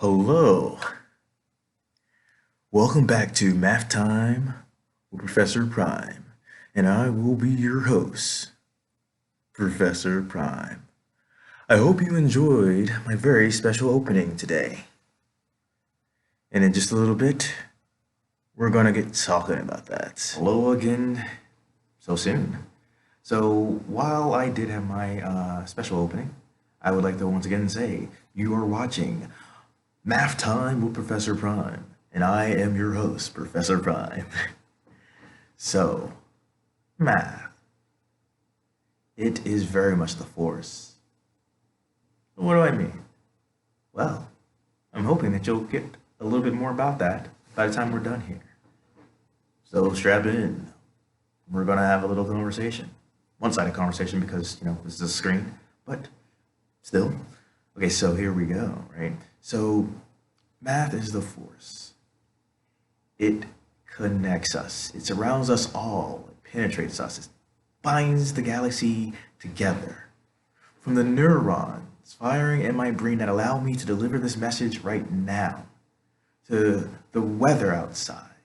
Hello, welcome back to Math Time with Professor Prime, and I will be your host, Professor Prime. I hope you enjoyed my very special opening today. And in just a little bit, we're gonna get talking about that. Hello again, so soon. So while I did have my special opening, I would like to once again say you are watching Math Time with Professor Prime, and I am your host, Professor Prime. So, math. It is very much the force. What do I mean? Well, I'm hoping that you'll get a little bit more about that by the time we're done here. So strap in. We're gonna have a little conversation. One-sided conversation because, this is a screen, but still. Okay, so here we go, right? So math is the force. It connects us. It surrounds us all. It penetrates us. It binds the galaxy together. From the neurons firing in my brain that allow me to deliver this message right now, to the weather outside,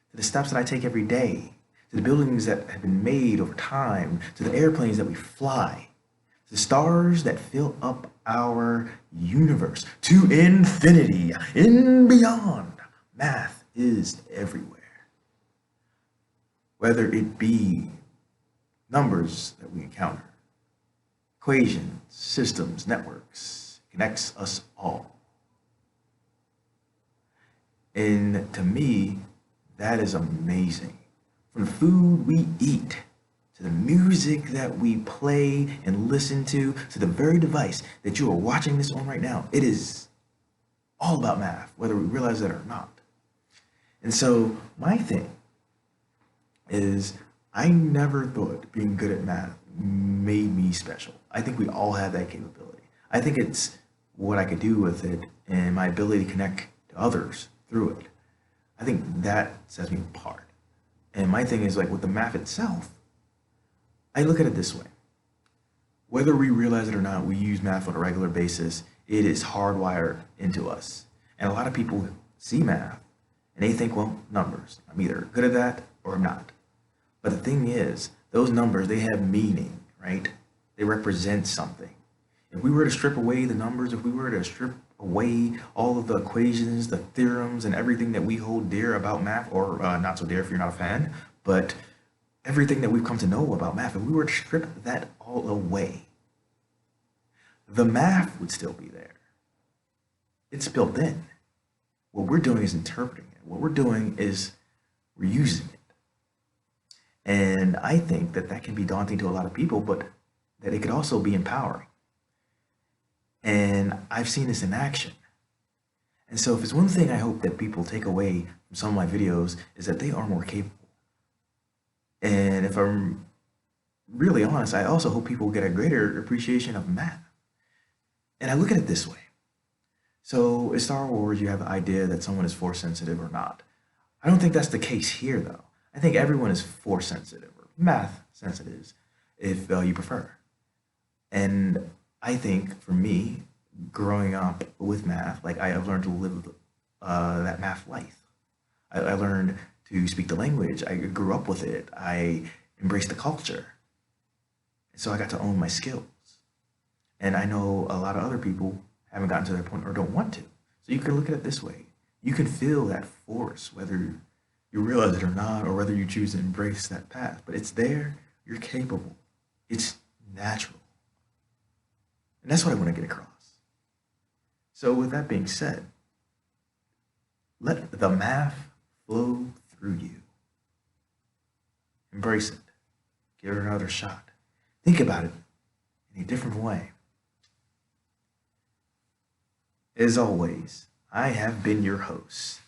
to the steps that I take every day, to the buildings that have been made over time, to the airplanes that we fly, to the stars that fill up our universe, to infinity and beyond. Math is everywhere. Whether it be numbers that we encounter, equations, systems, networks, it connects us all. And to me, that is amazing. From the food we eat, to the music that we play and listen to the very device that you are watching this on right now, it is all about math, whether we realize it or not. And so my thing is I never thought being good at math made me special. I think we all have that capability. I think it's what I could do with it and my ability to connect to others through it. I think that sets me apart. And my thing is like with the math itself, I look at it this way. Whether we realize it or not, we use math on a regular basis. It is hardwired into us. And a lot of people see math and they think, well, numbers. I'm either good at that or I'm not. But the thing is, those numbers, they have meaning, right? They represent something. If we were to strip away the numbers, if we were to strip away all of the equations, the theorems, and everything that we hold dear about math, or not so dear if you're not a fan, but everything that we've come to know about math, if we were to strip that all away, the math would still be there. It's built in. What we're doing is interpreting it. What we're doing is we're using it. And I think that that can be daunting to a lot of people, but that it could also be empowering. And I've seen this in action. And so if it's one thing I hope that people take away from some of my videos is that they are more capable. And if I'm really honest, I also hope people get a greater appreciation of math. And I look at it this way. So in Star Wars, you have the idea that someone is force sensitive or not. I don't think that's the case here, though. I think everyone is force sensitive or math sensitive, if you prefer. And I think for me, growing up with math, like I have learned to live that math life. I learned to speak the language. I grew up with it. I embraced the culture. So I got to own my skills. And I know a lot of other people haven't gotten to that point or don't want to. So you can look at it this way. You can feel that force, whether you realize it or not, or whether you choose to embrace that path. But it's there. You're capable. It's natural. And that's what I want to get across. So with that being said, let the math flow through you. Embrace it. Give it another shot. Think about it in a different way. As always, I have been your host.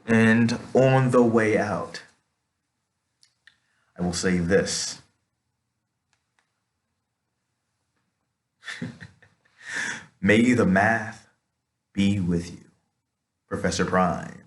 And on the way out, I will say this. May the math be with you. Professor Prime.